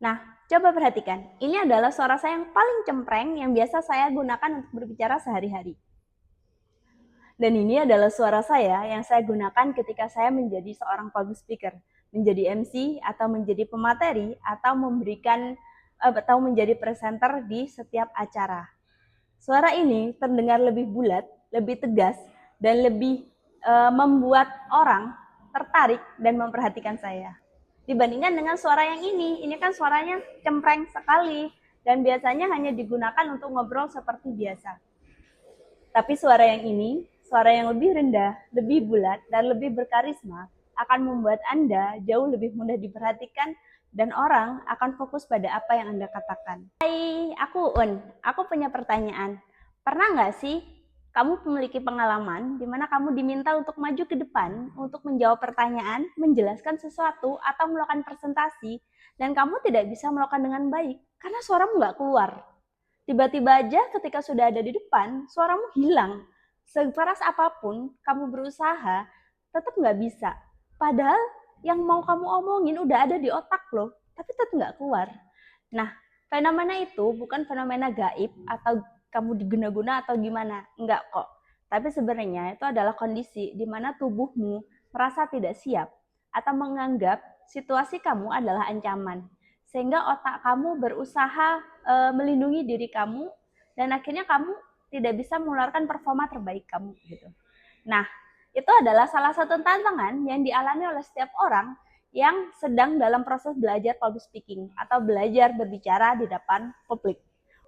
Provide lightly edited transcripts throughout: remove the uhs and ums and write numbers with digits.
Nah, coba perhatikan. Ini adalah suara saya yang paling cempreng yang biasa saya gunakan untuk berbicara sehari-hari. Dan ini adalah suara saya yang saya gunakan ketika saya menjadi seorang public speaker, menjadi MC atau menjadi pemateri atau menjadi presenter di setiap acara. Suara ini terdengar lebih bulat, lebih tegas, dan lebih membuat orang tertarik dan memperhatikan saya. Dibandingkan dengan suara yang ini kan suaranya cempreng sekali dan biasanya hanya digunakan untuk ngobrol seperti biasa. Tapi suara yang ini, suara yang lebih rendah, lebih bulat, dan lebih berkarisma akan membuat Anda jauh lebih mudah diperhatikan dan orang akan fokus pada apa yang Anda katakan. Hai, aku Un. Aku punya pertanyaan. Pernah nggak sih kamu memiliki pengalaman di mana kamu diminta untuk maju ke depan untuk menjawab pertanyaan, menjelaskan sesuatu, atau melakukan presentasi, dan kamu tidak bisa melakukan dengan baik karena suaramu nggak keluar? Tiba-tiba aja ketika sudah ada di depan, suaramu hilang. Sekeras apapun kamu berusaha, tetap nggak bisa. Padahal yang mau kamu omongin udah ada di otak loh, tapi tetap nggak keluar. Nah, fenomena itu bukan fenomena gaib atau kamu diguna-guna atau gimana. Enggak kok. Tapi sebenarnya itu adalah kondisi di mana tubuhmu merasa tidak siap atau menganggap situasi kamu adalah ancaman. Sehingga otak kamu berusaha melindungi diri kamu dan akhirnya kamu tidak bisa mengeluarkan performa terbaik kamu gitu. Nah, itu adalah salah satu tantangan yang dialami oleh setiap orang yang sedang dalam proses belajar public speaking atau belajar berbicara di depan publik.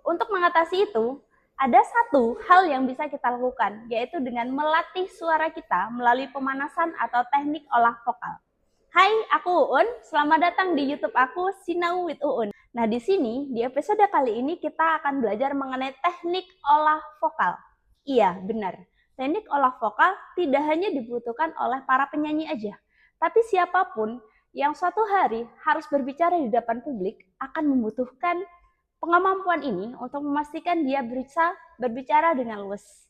Untuk mengatasi itu, ada satu hal yang bisa kita lakukan, yaitu dengan melatih suara kita melalui pemanasan atau teknik olah vokal. Hai, aku Uun. Selamat datang di YouTube aku Sinau with Uun. Nah, di sini di episode kali ini kita akan belajar mengenai teknik olah vokal. Iya, benar. Teknik olah vokal tidak hanya dibutuhkan oleh para penyanyi aja, tapi siapapun yang suatu hari harus berbicara di depan publik akan membutuhkan kemampuan ini untuk memastikan dia bisa berbicara dengan luwes.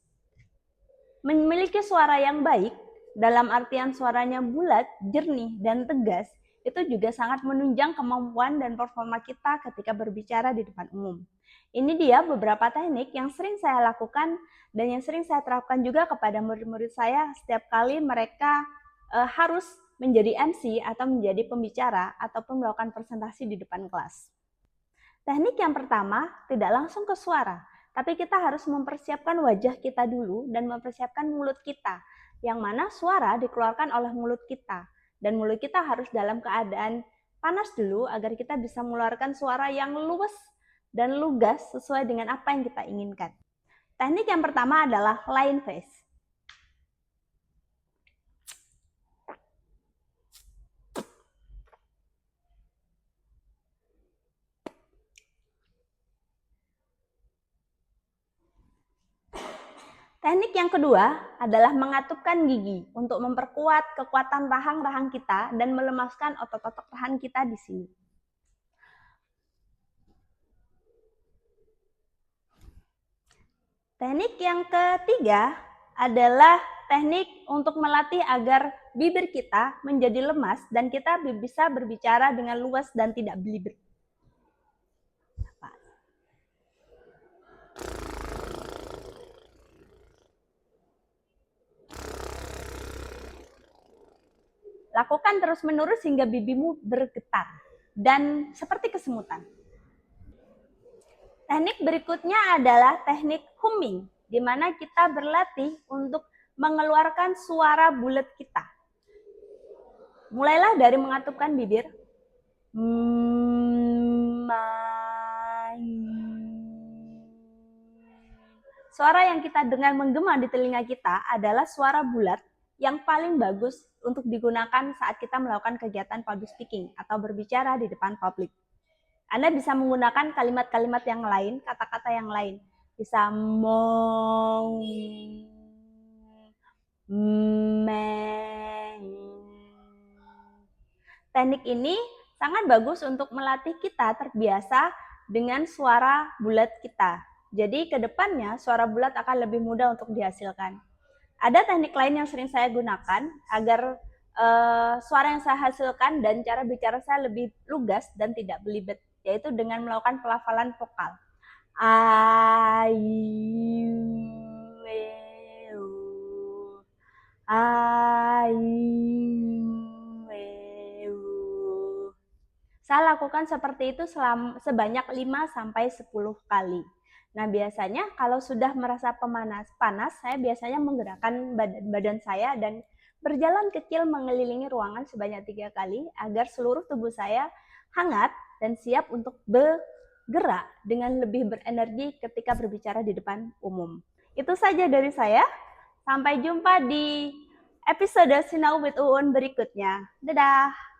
Memiliki suara yang baik, dalam artian suaranya bulat, jernih, dan tegas, itu juga sangat menunjang kemampuan dan performa kita ketika berbicara di depan umum. Ini dia beberapa teknik yang sering saya lakukan dan yang sering saya terapkan juga kepada murid-murid saya setiap kali mereka harus menjadi MC atau menjadi pembicara ataupun melakukan presentasi di depan kelas. Teknik yang pertama tidak langsung ke suara, tapi kita harus mempersiapkan wajah kita dulu dan mempersiapkan mulut kita, yang mana suara dikeluarkan oleh mulut kita. Dan mulut kita harus dalam keadaan panas dulu agar kita bisa mengeluarkan suara yang luwes dan lugas sesuai dengan apa yang kita inginkan. Teknik yang pertama adalah line face. Teknik yang kedua adalah mengatupkan gigi untuk memperkuat kekuatan rahang-rahang kita dan melemaskan otot-otot rahang kita di sini. Teknik yang ketiga adalah teknik untuk melatih agar bibir kita menjadi lemas dan kita bisa berbicara dengan luas dan tidak belibet. Lakukan terus-menerus hingga bibimu bergetar dan seperti kesemutan. Teknik berikutnya adalah teknik humming, di mana kita berlatih untuk mengeluarkan suara bulat kita. Mulailah dari mengatupkan bibir. Suara yang kita dengar menggema di telinga kita adalah suara bulat yang paling bagus untuk digunakan saat kita melakukan kegiatan public speaking atau berbicara di depan publik. Anda bisa menggunakan kalimat-kalimat yang lain, kata-kata yang lain. Bisa mong, meng. Teknik ini sangat bagus untuk melatih kita terbiasa dengan suara bulat kita. Jadi ke depannya suara bulat akan lebih mudah untuk dihasilkan. Ada teknik lain yang sering saya gunakan agar suara yang saya hasilkan dan cara bicara saya lebih lugas dan tidak belibet. yaitu dengan melakukan pelafalan vokal. Aiu, aiu, saya lakukan seperti itu sebanyak 5-10 kali. Nah, biasanya kalau sudah merasa panas, saya biasanya menggerakkan badan saya dan berjalan kecil mengelilingi ruangan sebanyak 3 kali agar seluruh tubuh saya hangat dan siap untuk bergerak dengan lebih berenergi ketika berbicara di depan umum. Itu saja dari saya. Sampai jumpa di episode Sinau with Uun berikutnya. Dadah!